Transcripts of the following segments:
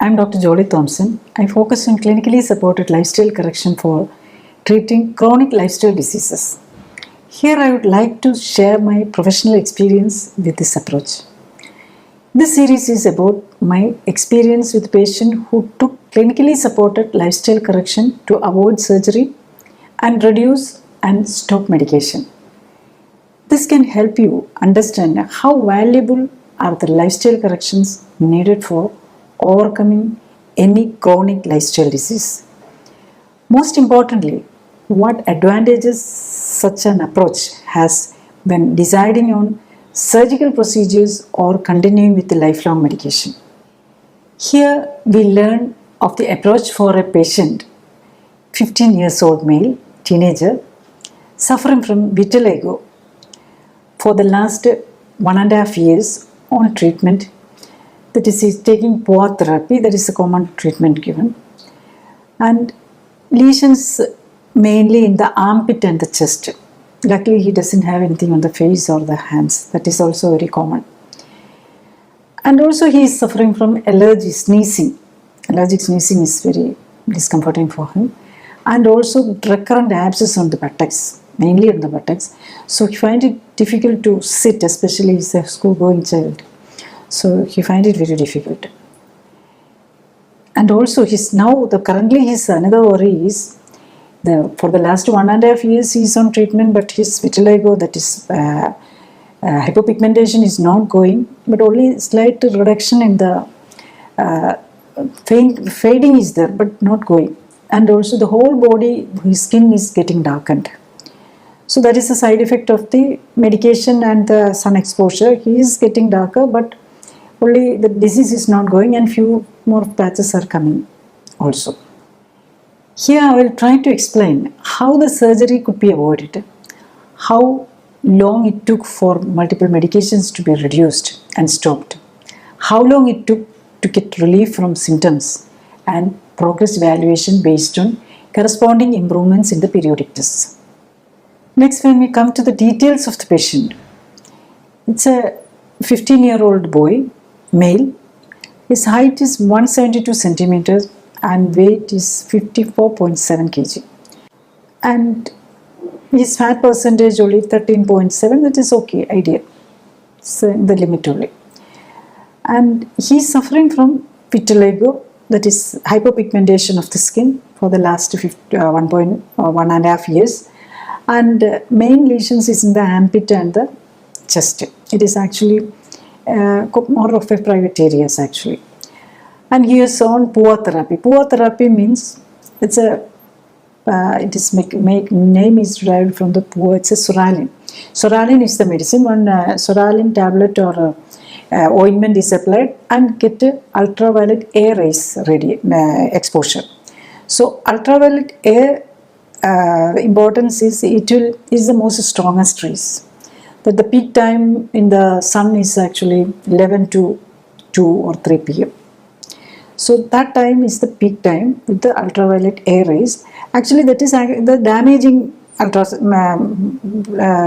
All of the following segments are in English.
I'm Dr. Jolly Thomson. I focus on clinically supported lifestyle correction for treating chronic lifestyle diseases. Here I would like to share my professional experience with this approach. This series is about my experience with patients who took clinically supported lifestyle correction to avoid surgery and reduce and stop medication. This can help you understand how valuable are the lifestyle corrections needed for overcoming any chronic lifestyle disease. Most importantly, what advantages such an approach has when deciding on surgical procedures or continuing with the lifelong medication. Here we learn of the approach for a patient, 15 years old male, teenager, suffering from vitiligo for the last 1.5 years on treatment. That is, he's taking POA therapy, that is a common treatment given. And lesions mainly in the armpit and the chest. Luckily, he doesn't have anything on the face or the hands. That is also very common. And also he is suffering from allergy, sneezing. Allergic sneezing is very discomforting for him. And also recurrent abscess on the buttocks, mainly on the buttocks. So he finds it difficult to sit, especially as a school-going child. So he finds it very difficult. And also currently his another worry is for the last 1.5 years he is on treatment, but his vitiligo, that is hypopigmentation, is not going, but only slight reduction in the fading is there, but not going. And also the whole body, his skin is getting darkened. So that is a side effect of the medication and the sun exposure. He is getting darker, but only the disease is not going, and few more patches are coming also. Here I will try to explain how the surgery could be avoided, how long it took for multiple medications to be reduced and stopped, how long it took to get relief from symptoms, and progress evaluation based on corresponding improvements in the periodic tests. Next, when we come to the details of the patient, it's a 15-year-old boy, male. His height is 172 centimeters and weight is 54.7 kg. And his fat percentage only 13.7, that is okay, ideal. So in the limit only. And he is suffering from vitiligo, that is hypopigmentation of the skin, for the last 1.5 years. And main lesions is in the armpit and the chest. It is actually more of a private areas actually. And he is on POA therapy. POA therapy means it's a name is derived from the POA. It's a psoralen. Psoralen is the medicine. One psoralen tablet or ointment is applied and get ultraviolet air rays exposure. So ultraviolet air importance is is the most strongest rays. That the peak time in the sun is actually 11 to 2 or 3 p.m. So that time is the peak time with the ultraviolet air rays. Actually, that is the damaging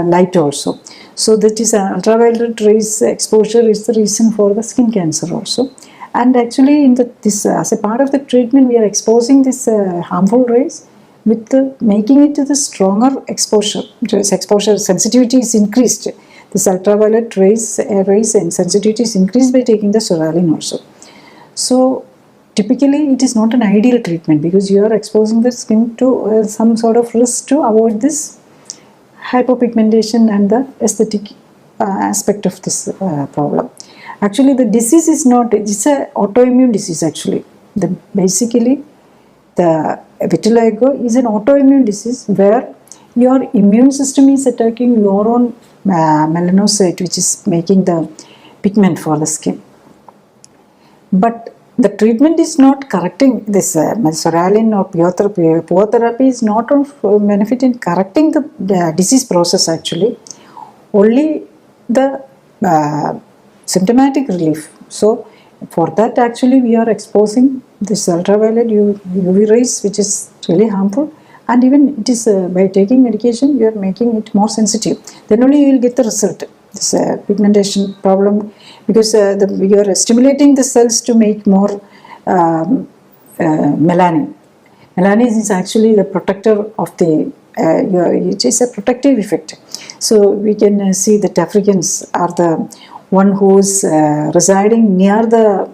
light also. So that is ultraviolet rays exposure is the reason for the skin cancer also. And actually, in as a part of the treatment, we are exposing this harmful rays with making it to the stronger exposure. This exposure sensitivity is increased. This ultraviolet rays and sensitivity is increased by taking the psoralen also. So typically it is not an ideal treatment because you are exposing the skin to some sort of risk to avoid this hypopigmentation and the aesthetic aspect of this problem. Actually the disease is not, it's an autoimmune disease actually. Basically the vitiligo is an autoimmune disease where your immune system is attacking your own melanocyte, which is making the pigment for the skin. But the treatment is not correcting this psoralen or POA therapy is not of benefit in correcting the disease process actually, only the symptomatic relief. So for that actually we are exposing this ultraviolet UV rays, which is really harmful, and even it is by taking medication you are making it more sensitive. Then only you will get the result. This pigmentation problem, because you are stimulating the cells to make more melanin. Melanin is actually the protector of the, it is a protective effect. So we can see that Africans are the one who's residing near the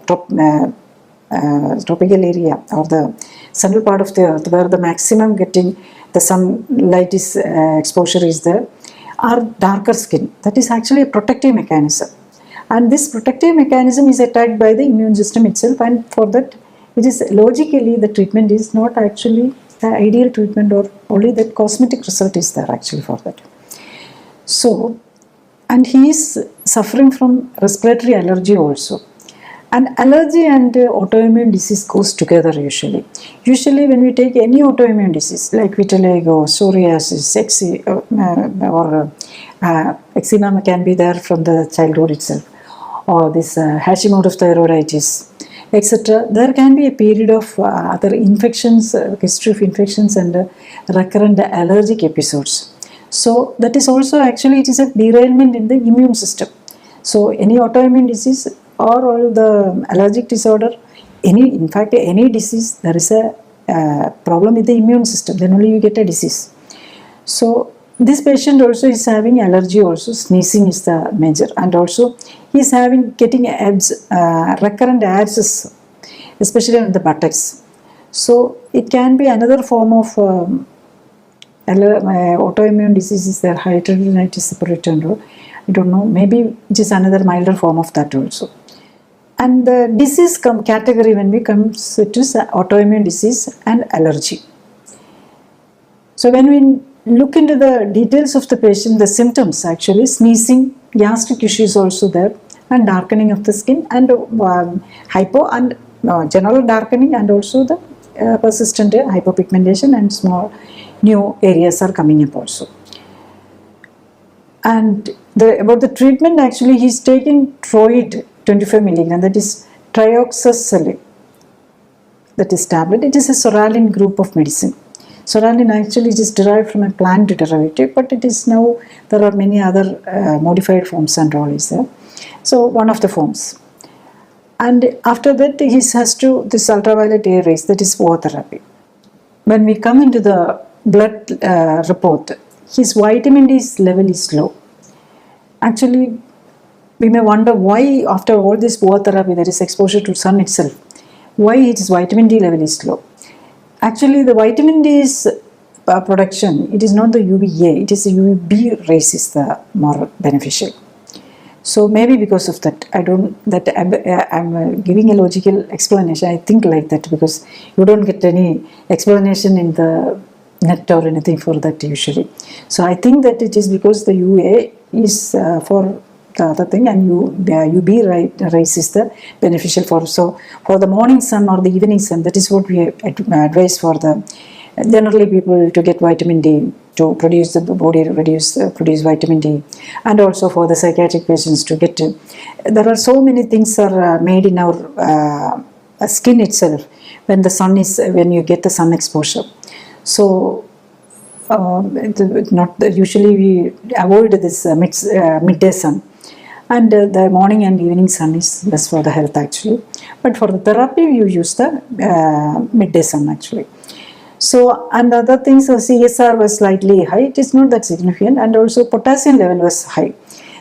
tropical area or the central part of the earth, where the maximum getting the sunlight is exposure is there, are darker skin. That is actually a protective mechanism, and this protective mechanism is attacked by the immune system itself, and for that it is logically the treatment is not actually the ideal treatment, or only that cosmetic result is there actually for that. So, and he is suffering from respiratory allergy also. And allergy and autoimmune disease goes together usually. Usually when we take any autoimmune disease like vitiligo, psoriasis, eczema can be there from the childhood itself, or this Hashimoto's thyroiditis, etc. There can be a period of other infections, history of infections and recurrent allergic episodes. So that is also actually, it is a derailment in the immune system. So any autoimmune disease or all the allergic disorder, in fact any disease, there is a problem with the immune system, then only you get a disease. So this patient also is having allergy also, sneezing is the major, and also he is getting recurrent abscess, especially on the buttocks. So it can be another form of autoimmune disease is there, hidradenitis suppurativa. I don't know, maybe it is another milder form of that also. And the disease category when we come to autoimmune disease and allergy. So when we look into the details of the patient, the symptoms actually, sneezing, gastric issues also there, and darkening of the skin, and hypo and general darkening, and also the persistent hypopigmentation, and small new areas are coming up also. And about the treatment, actually he is taking Troid 25 milligram, that is trioxazole, that is tablet. It is a soralin group of medicine. Soralin actually is derived from a plant derivative, but it is now, there are many other modified forms and all is there. So one of the forms. And after that he has to, this ultraviolet A rays, that is OA therapy. When we come into the blood report, his vitamin D level is low. Actually, we may wonder why after all this OA therapy, there is exposure to sun itself, why his vitamin D level is low. Actually, the vitamin D is production, it is not the UVA, it is the UVB rays is the more beneficial. So maybe because of that, I'm giving a logical explanation. I think like that because you don't get any explanation in the net or anything for that usually. So I think that it is because the UA is for the other thing, and UV rays is the beneficial for. So for the morning sun or the evening sun, that is what we advise for the generally people to get vitamin D, to produce the body produce vitamin D, and also for the psychiatric patients to get. There are so many things are made in our skin itself when you get the sun exposure. So usually we avoid this midday sun, and the morning and evening sun is best for the health actually. But for the therapy you use the midday sun actually. So, and other things, CSR was slightly high, it is not that significant, and also potassium level was high.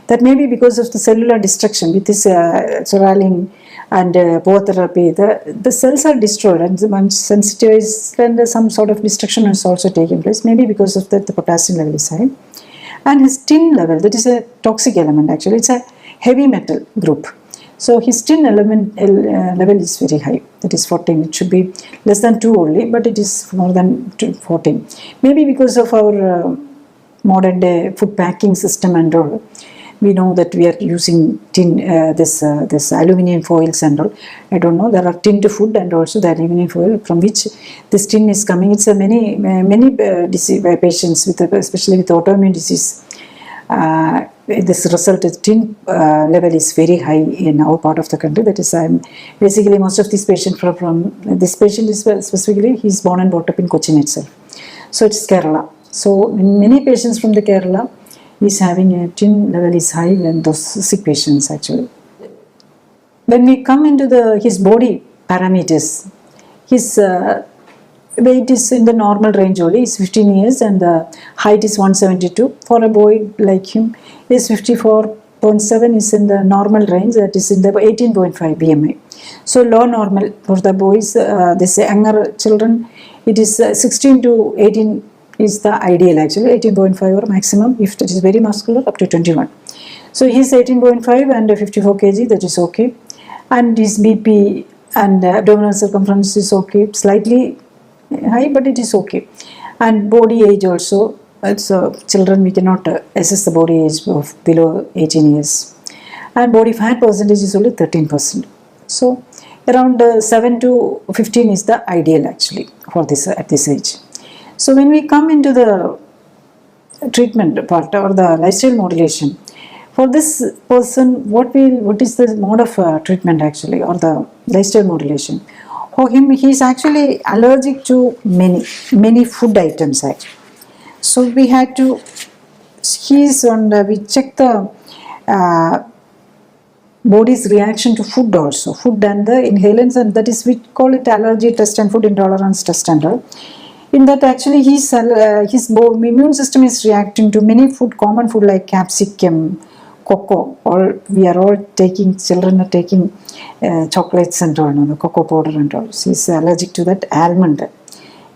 That may be because of the cellular destruction with this soralin and OA therapy. The cells are destroyed and once sensitized, and some sort of destruction is also taking place, maybe because of that the potassium level is high. And his tin level, that is a toxic element actually, it's a heavy metal group. So his tin element level is very high, that is 14. It should be less than 2 only, but it is more than 14. Maybe because of our modern day food packing system and all, we know that we are using tin, this aluminium foils and all. I don't know, there are tin to food and also the aluminium foil from which this tin is coming. It's a many patients with, especially with autoimmune disease. This result is tin level is very high in our part of the country. That is, basically most of these patients from this patient is specifically, he is born and brought up in Kochi itself. So it's Kerala. So many patients from the Kerala is having a tin level is high when those sick patients actually. When we come into his body parameters. His weight is in the normal range only. He's 15 years and the height is 172. For a boy like him, is 54.7 is in the normal range, that is in the 18.5 BMI. So low normal for the boys, this younger children, it is 16 to 18 is the ideal actually, 18.5 or maximum if it is very muscular up to 21. So he is 18.5 and 54 kg, that is okay. And his BP and abdominal circumference is okay, slightly high but it is okay. And body age also, it's children we cannot assess the body age of below 18 years. And body fat percentage is only 13%. So around 7 to 15 is the ideal actually for this at this age. So when we come into the treatment part or the lifestyle modulation, for this person, what is the mode of treatment actually, or the lifestyle modulation? For him, he is actually allergic to many food items actually. So we had to, we check the body's reaction to food also, food and the inhalants, and that is we call it allergy test and food intolerance test and all. In that actually his immune system is reacting to many common food like capsicum, cocoa, or we are all taking, children are taking chocolates and all, the cocoa powder and all. So he's allergic to that. Almond,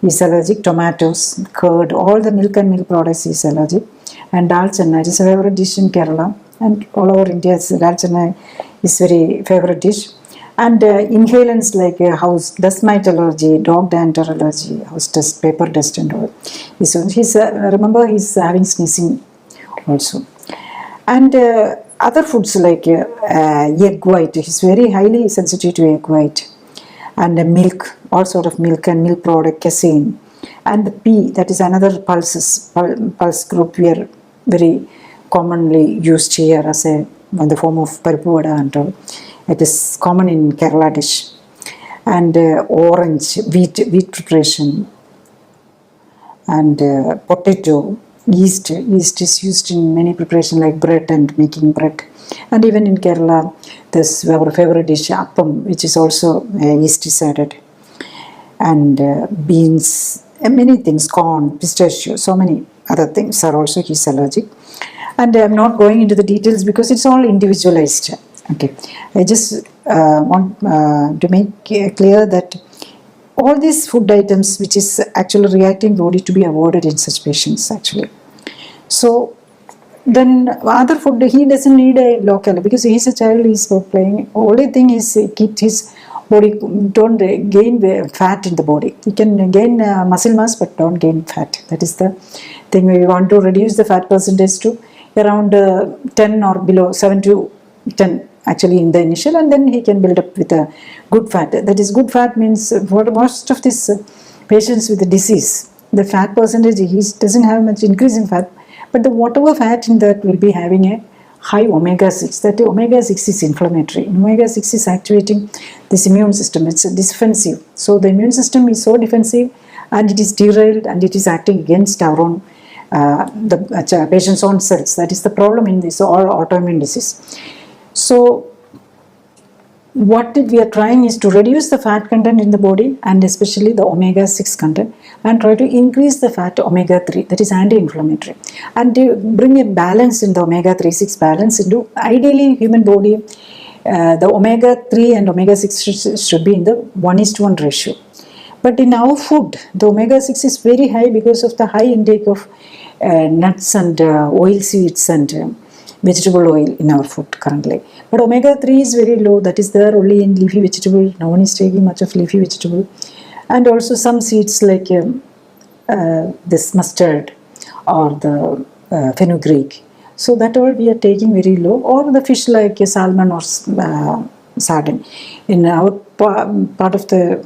he's allergic. Tomatoes, curd, all the milk and milk products he's allergic. And dal chana, it is a favorite dish in Kerala and all over India. Dal chana is very favorite dish. And inhalants like house dust mite allergy, dog dander allergy, house dust, paper dust and all. Remember he's having sneezing also. And other foods like egg white, he's very highly sensitive to egg white. And milk, all sort of milk and milk product, casein. And the pea, that is another pulse group we are very commonly used here as in the form of parippu vada and all. It is common in Kerala dish. And orange, wheat preparation. And potato, yeast is used in many preparations like bread and making bread. And even in Kerala, this our favorite dish, appam, which is also yeast is added. And beans, and many things, corn, pistachio, so many other things are also he's allergic. And I'm not going into the details because it's all individualized. Okay, I just want to make clear that all these food items which is actually reacting body to be avoided in such patients actually. So then other food, he doesn't need a local because he's a child, he's playing. Only thing is keep his body, don't gain fat in the body. You can gain muscle mass but don't gain fat. That is the thing. We want to reduce the fat percentage to around 10 or below, 7 to 10 actually in the initial, and then he can build up with a good fat. That is, good fat means for most of these patients with the disease, the fat percentage, he doesn't have much increase in fat, but the whatever fat in that will be having a high omega-6. That omega-6 is inflammatory. Omega-6 is activating this immune system. It's defensive. So the immune system is so defensive and it is derailed and it is acting against our own the patient's own cells. That is the problem in this all autoimmune disease. So what we are trying is to reduce the fat content in the body and especially the omega-6 content, and try to increase the fat omega-3, that is anti-inflammatory, and to bring a balance in the omega-3, 6 balance into ideally human body. The omega-3 and omega-6 should be in the 1:1 ratio. But in our food, the omega-6 is very high because of the high intake of nuts and oil seeds and vegetable oil in our food currently. But omega-3 is very low, that is there only in leafy vegetable. No one is taking much of leafy vegetable. And also some seeds like this mustard or the fenugreek. So that all we are taking very low. Or the fish like salmon or sardine. In our part of the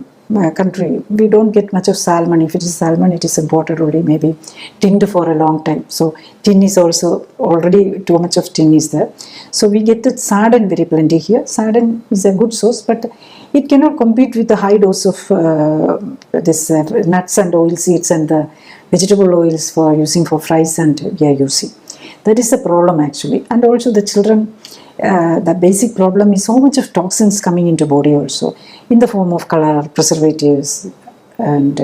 country, we don't get much of salmon. If it is salmon, it is imported already, maybe tinned for a long time. So tin is also already too much of tin is there. So we get the sardine very plenty here. Sardine is a good source, but it cannot compete with the high dose of this nuts and oil seeds and the vegetable oils for using for fries and we are using. That is the problem actually. And also the children, the basic problem is so much of toxins coming into body also in the form of color, preservatives, and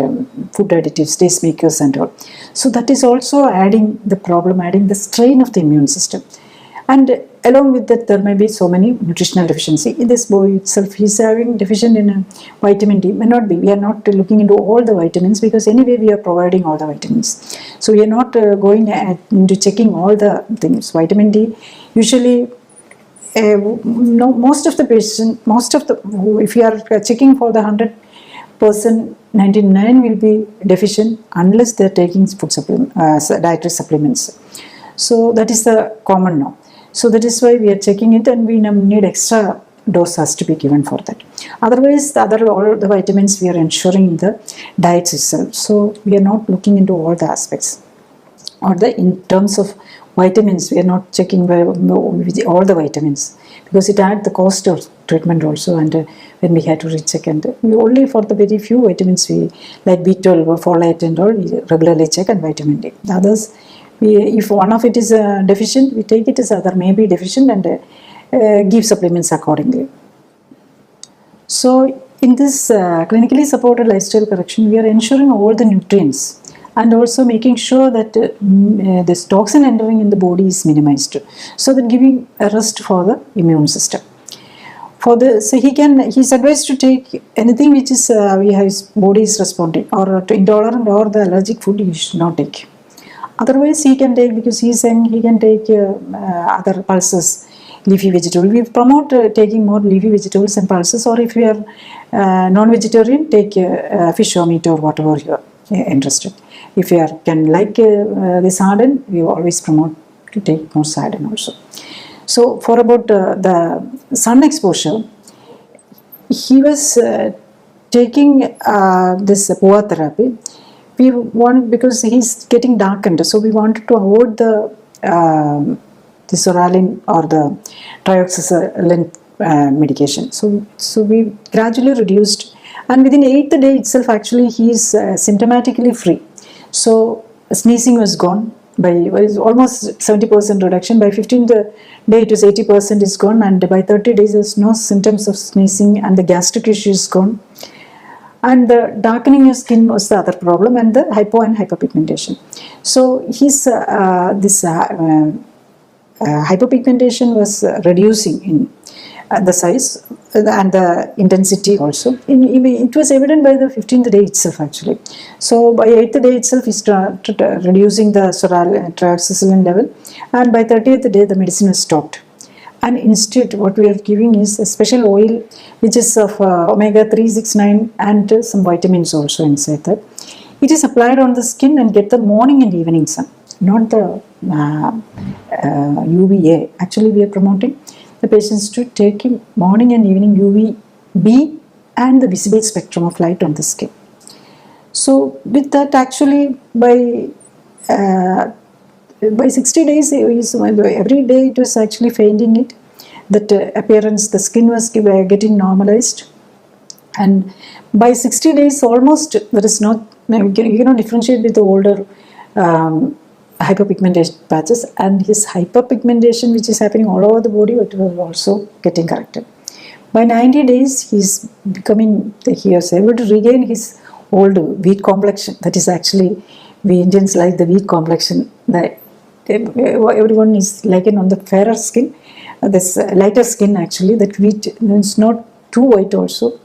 food additives, taste makers and all. So that is also adding the problem, adding the strain of the immune system. And along with that, there may be so many nutritional deficiency. In this boy itself, he is having deficient in vitamin D. May not be. We are not looking into all the vitamins because anyway we are providing all the vitamins. So we are not going into checking all the things. Vitamin D, usually, no, most of the patient, if you are checking for the 100%, 99 will be deficient unless they are taking food dietary supplements. So that is the common now. So that is why we are checking it, and we need extra dose has to be given for that. Otherwise, all the vitamins we are ensuring in the diets itself. So we are not looking into all the aspects. Or in terms of vitamins, we are not checking all the vitamins because it adds the cost of treatment also, and when we had to recheck, and we only for the very few vitamins we like B12 or folate and all we regularly check, and vitamin D. The others, if one of it is deficient, we take it as other may be deficient and give supplements accordingly. So in this clinically supported lifestyle correction, we are ensuring all the nutrients and also making sure that this toxin entering in the body is minimized, so that giving a rest for the immune system. So he's advised to take anything which is his body is responding, or to intolerant or the allergic food he should not take. Otherwise he can take, because he's saying he can take other pulses, leafy vegetable. We promote taking more leafy vegetables and pulses, or if you are non-vegetarian, take fish or meat or whatever you are interested. If you can like the sardine, we always promote to take more sardine also. So for about the sun exposure, he was taking this PUA therapy. We want, because he's getting darkened, so we wanted to avoid the soralin or the trioxazolin medication. So we gradually reduced, and within 8th day itself, actually he is symptomatically free. So sneezing was gone by almost 70% reduction. By 15th day it was 80% is gone, and by 30 days there's no symptoms of sneezing, and the gastric issue is gone. And the darkening of skin was the other problem, and the hypo and hyperpigmentation. So his hypopigmentation was reducing in the size and the intensity also. It was evident by the 15th day itself actually. So by 8th day itself he started reducing the trioxazolin level, and by 30th day the medicine was stopped. And instead what we are giving is a special oil which is of omega-3, 6, 9 and some vitamins also inside that. It is applied on the skin and get the morning and evening sun, not the UVA. Actually we are promoting the patients to take morning and evening UVB and the visible spectrum of light on the skin. So with that, actually by 60 days, every day it was actually finding it, that appearance, the skin was getting normalized, and by 60 days almost there is not, you cannot differentiate with the older hyperpigmentation patches, and his hyperpigmentation which is happening all over the body, it was also getting corrected. By 90 days he was able to regain his old wheat complexion. That is actually, we Indians like the wheat complexion, that everyone is liking on the fairer skin, this lighter skin actually, that wheat is not too white also,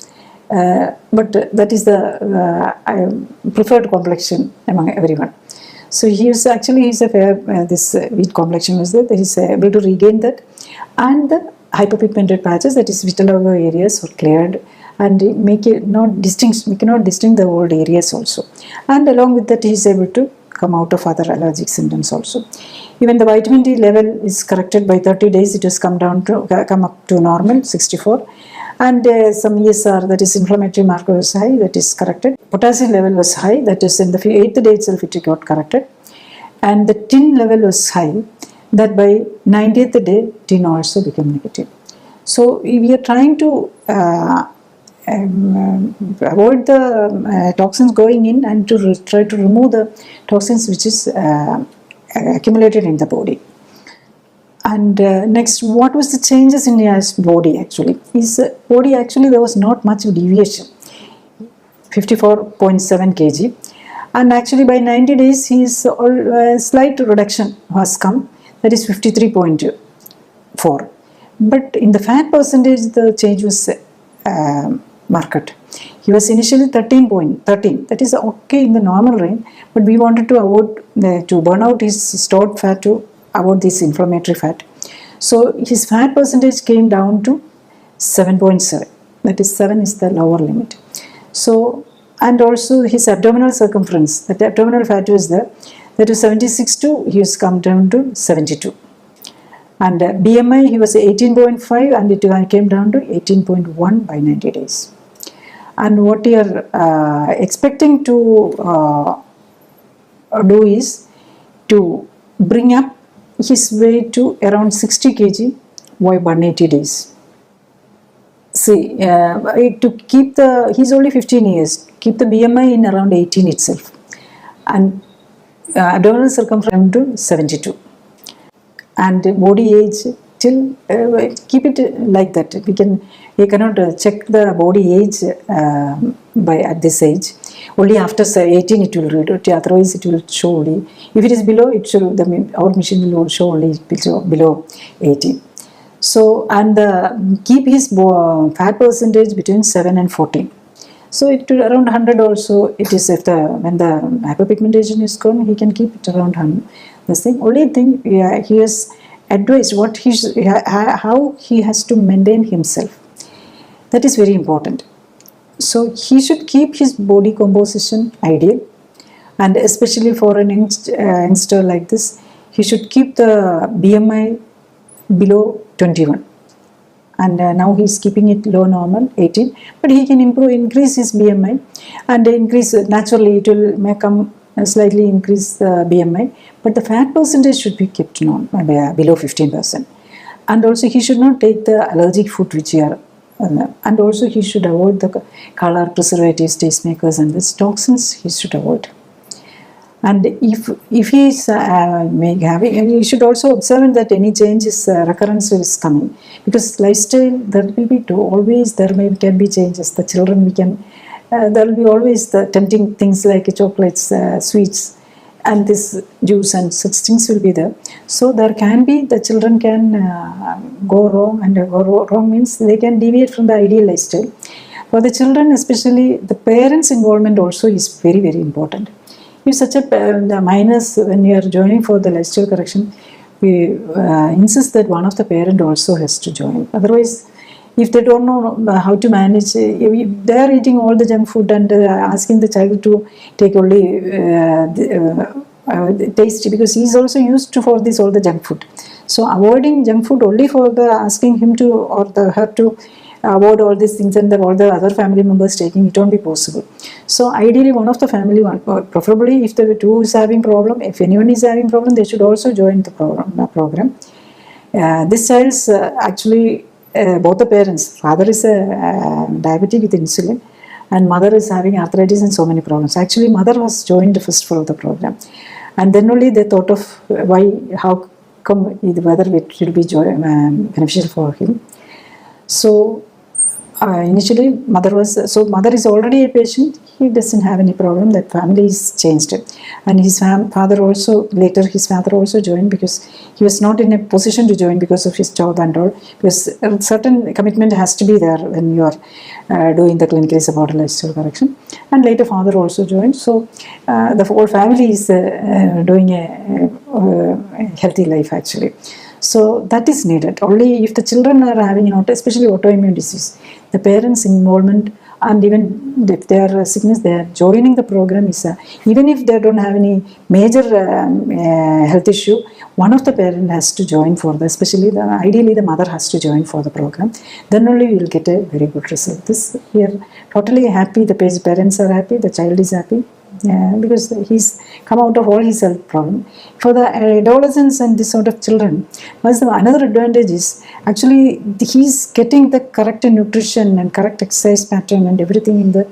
but that is the preferred complexion among everyone. So he's a fair, this wheat complexion was there, he's able to regain that, and the hyperpigmented patches, that is vitiligo areas, were cleared, and make it not distinct, we cannot distinct the old areas also, and along with that he is able to come out of other allergic symptoms also. Even the vitamin D level is corrected by 30 days, it has come up to normal, 64, and some ESR, that is inflammatory marker, was high, that is corrected. Potassium level was high, that is in the 8th day itself it got corrected, and the tin level was high, that by 90th day tin also became negative. So we are trying to avoid the toxins going in, and to try to remove the toxins which is accumulated in the body. And next, what was the changes in his body actually? His body actually, there was not much deviation, 54.7 kg. And actually by 90 days, his slight reduction has come, that is 53.4. But in the fat percentage, the change was marked. He was initially 13.13, that is okay in the normal range, but we wanted to avoid, to burn out his stored fat to avoid this inflammatory fat. So his fat percentage came down to 7.7, that is 7 is the lower limit. So, and also his abdominal circumference, that abdominal fat was there, that was 76 he has come down to 72. And BMI, he was 18.5 and it came down to 18.1 by 90 days. And what we are expecting to do is to bring up his weight to around 60 kg by 180 days. See, to keep the, he's only 15 years, keep the BMI in around 18 itself. And abdominal circumference to 72. And body age till, keep it like that. We cannot check the body age by at this age. Only after 18 it will read it, otherwise it will show only. If it is below, it should, our machine will show only below 18. So, and keep his fat percentage between 7 and 14. So it will around 100 also. It is if when the hyperpigmentation is gone, he can keep it around 100. This thing, only thing he has advised what how he has to maintain himself. That is very important. So he should keep his body composition ideal, and especially for an youngster like this, he should keep the BMI below 21. And now he is keeping it low normal 18, but he can increase his BMI and increase naturally. It will slightly increase the BMI, but the fat percentage should be kept below 15%. And also he should not take the allergic food which are, and also he should avoid the color preservatives, tastemakers, and these toxins he should avoid. And if he is having, you should also observe that any change is recurrence is coming, because lifestyle there will be always can be changes. The children we can. There will be always the tempting things like chocolates, sweets, and this juice and such things will be there. So there can be, the children can go wrong, and go wrong means they can deviate from the ideal lifestyle. For the children, especially the parents' involvement also is very, very important. If such a minors, when you are joining for the lifestyle correction, we insist that one of the parent also has to join. Otherwise, if they don't know how to manage, if they are eating all the junk food and asking the child to take only tasty, because he is also used to for this all the junk food. So avoiding junk food only for the asking him to or her to avoid all these things, and all the other family members taking, it won't be possible. So ideally one of the family, preferably if the two is having problem, if anyone is having problem, they should also join the program. This child's actually both the parents, father is diabetic with insulin and mother is having arthritis and so many problems. Actually mother was joined first for the program, and then only they thought of how come whether it will be beneficial for him. So initially mother is already a patient. He doesn't have any problem. That family is changed, and his father also joined, because he was not in a position to join because of his job and all, because a certain commitment has to be there when you are doing the clinically supported lifestyle correction. And later father also joined. So the whole family is doing a healthy life actually. So that is needed. Only if the children are having, especially autoimmune disease, the parents' involvement, and even if they are sickness, they are joining the program is even if they don't have any major health issue, one of the parents has to join for the, especially ideally the mother has to join for the program. Then only we will get a very good result. This we are totally happy. The parents are happy. The child is happy. Because he's come out of all his health problem. For the adolescents and this sort of children, another advantage is actually he's getting the correct nutrition and correct exercise pattern and everything in the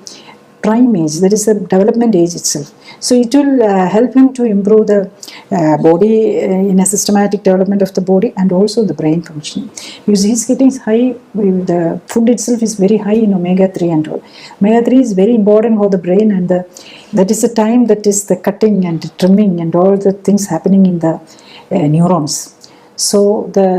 prime age, that is the development age itself. So it will help him to improve the body in a systematic development of the body and also the brain functioning. Because he's getting high, the food itself is very high in omega-3 and all. Omega-3 is very important for the brain, and that is the time that is the cutting and the trimming and all the things happening in the neurons. So the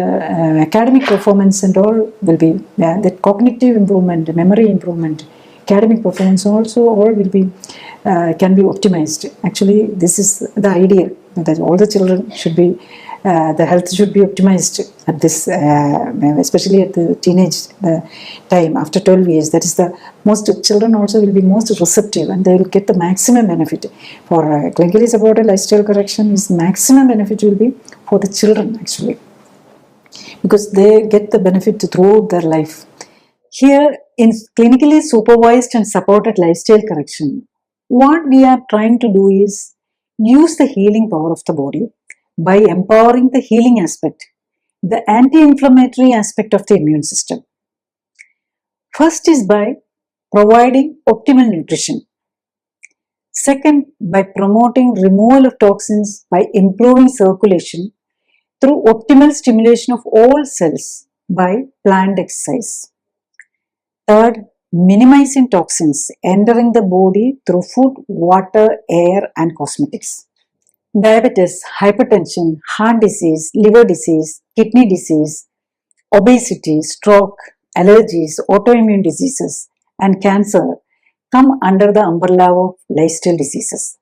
academic performance and all will be, the cognitive improvement, memory improvement, academic performance also all will be, can be optimized. Actually, this is the ideal, that all the children should be, the health should be optimized at this, especially at the teenage time, after 12 years. That is the most, children also will be most receptive and they will get the maximum benefit. For clinically supported lifestyle correction, is maximum benefit will be for the children actually, because they get the benefit throughout their life. Here in clinically supervised and supported lifestyle correction, what we are trying to do is use the healing power of the body by empowering the healing aspect, the anti-inflammatory aspect of the immune system. First is by providing optimal nutrition. Second, by promoting removal of toxins by improving circulation through optimal stimulation of all cells by planned exercise. Third, minimizing toxins entering the body through food, water, air, and cosmetics. Diabetes, hypertension, heart disease, liver disease, kidney disease, obesity, stroke, allergies, autoimmune diseases, and cancer come under the umbrella of lifestyle diseases.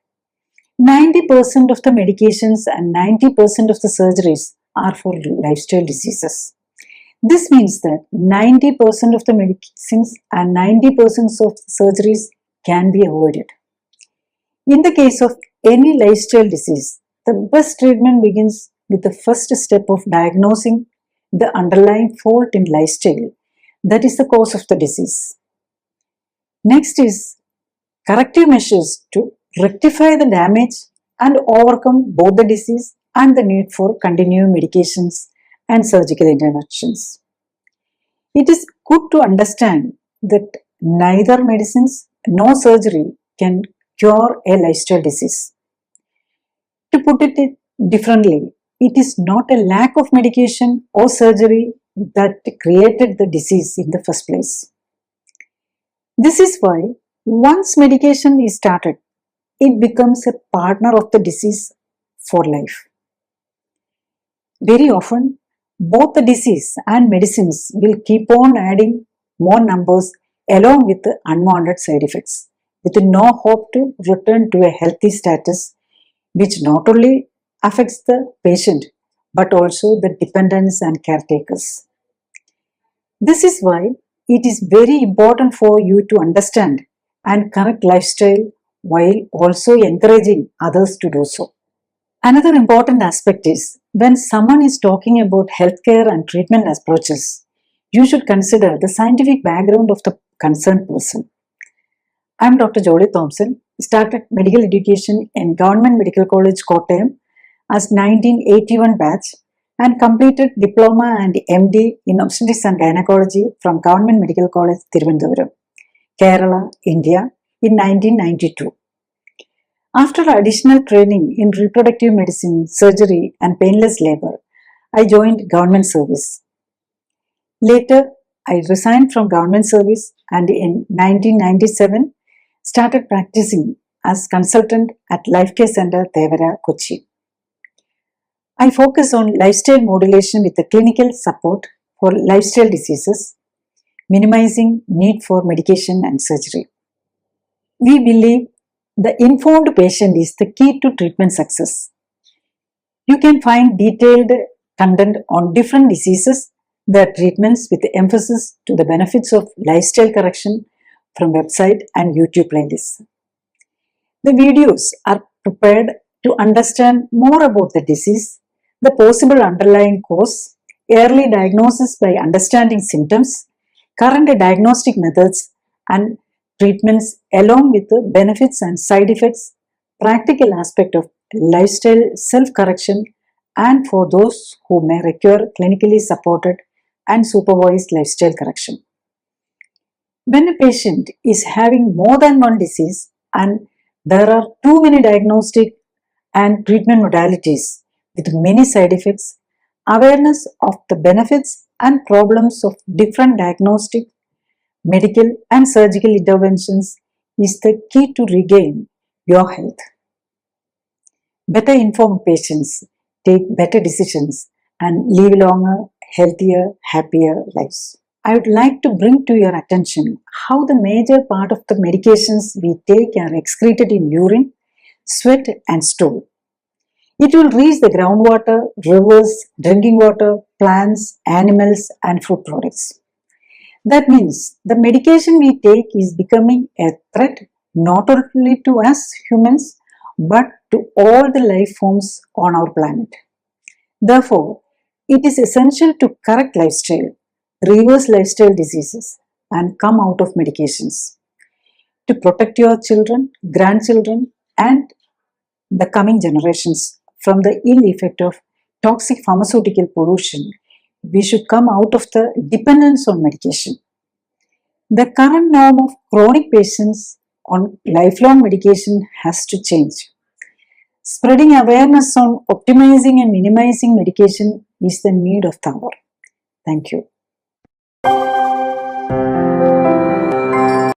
90% of the medications and 90% of the surgeries are for lifestyle diseases. This means that 90% of the medicines and 90% of surgeries can be avoided. In the case of any lifestyle disease, the best treatment begins with the first step of diagnosing the underlying fault in lifestyle, that is the cause of the disease. Next is corrective measures to rectify the damage and overcome both the disease and the need for continued medications and surgical interventions. It is good to understand that neither medicines nor surgery can cure a lifestyle disease. To put it differently, it is not a lack of medication or surgery that created the disease in the first place. This is why once medication is started, it becomes a partner of the disease for life. Very often, both the disease and medicines will keep on adding more numbers along with the unwanted side effects, with no hope to return to a healthy status, which not only affects the patient but also the dependents and caretakers. This is why it is very important for you to understand and correct lifestyle while also encouraging others to do so. Another important aspect is when someone is talking about healthcare and treatment approaches, you should consider the scientific background of the concerned person. I am Dr. Jolly Thomson, started medical education in Government Medical College, Kochi as 1981 batch and completed Diploma and MD in Obstetrics and Gynecology from Government Medical College, Thiruvananthapuram, Kerala, India in 1992. After additional training in reproductive medicine, surgery and painless labor, I joined government service. Later, I resigned from government service and in 1997 started practicing as consultant at Life Care Center, Devara, Kochi. I focus on lifestyle modulation with the clinical support for lifestyle diseases, minimizing need for medication and surgery. We believe the informed patient is the key to treatment success. You can find detailed content on different diseases, the treatments with emphasis to the benefits of lifestyle correction from website and YouTube playlists. The videos are prepared to understand more about the disease, the possible underlying cause, early diagnosis by understanding symptoms, current diagnostic methods and treatments along with the benefits and side effects, practical aspect of lifestyle self-correction and for those who may require clinically supported and supervised lifestyle correction. When a patient is having more than one disease and there are too many diagnostic and treatment modalities with many side effects, awareness of the benefits and problems of different diagnostic, medical, and surgical interventions is the key to regain your health. Better informed patients take better decisions and live longer, healthier, happier lives. I would like to bring to your attention how the major part of the medications we take are excreted in urine, sweat, and stool. It will reach the groundwater, rivers, drinking water, plants, animals, and food products. That means the medication we take is becoming a threat not only to us humans but to all the life forms on our planet. Therefore, it is essential to correct lifestyle, reverse lifestyle diseases, and come out of medications. To protect your children, grandchildren, and the coming generations from the ill effect of toxic pharmaceutical pollution, we should come out of the dependence on medication. The current norm of chronic patients on lifelong medication has to change. Spreading awareness on optimizing and minimizing medication is the need of the hour. Thank you.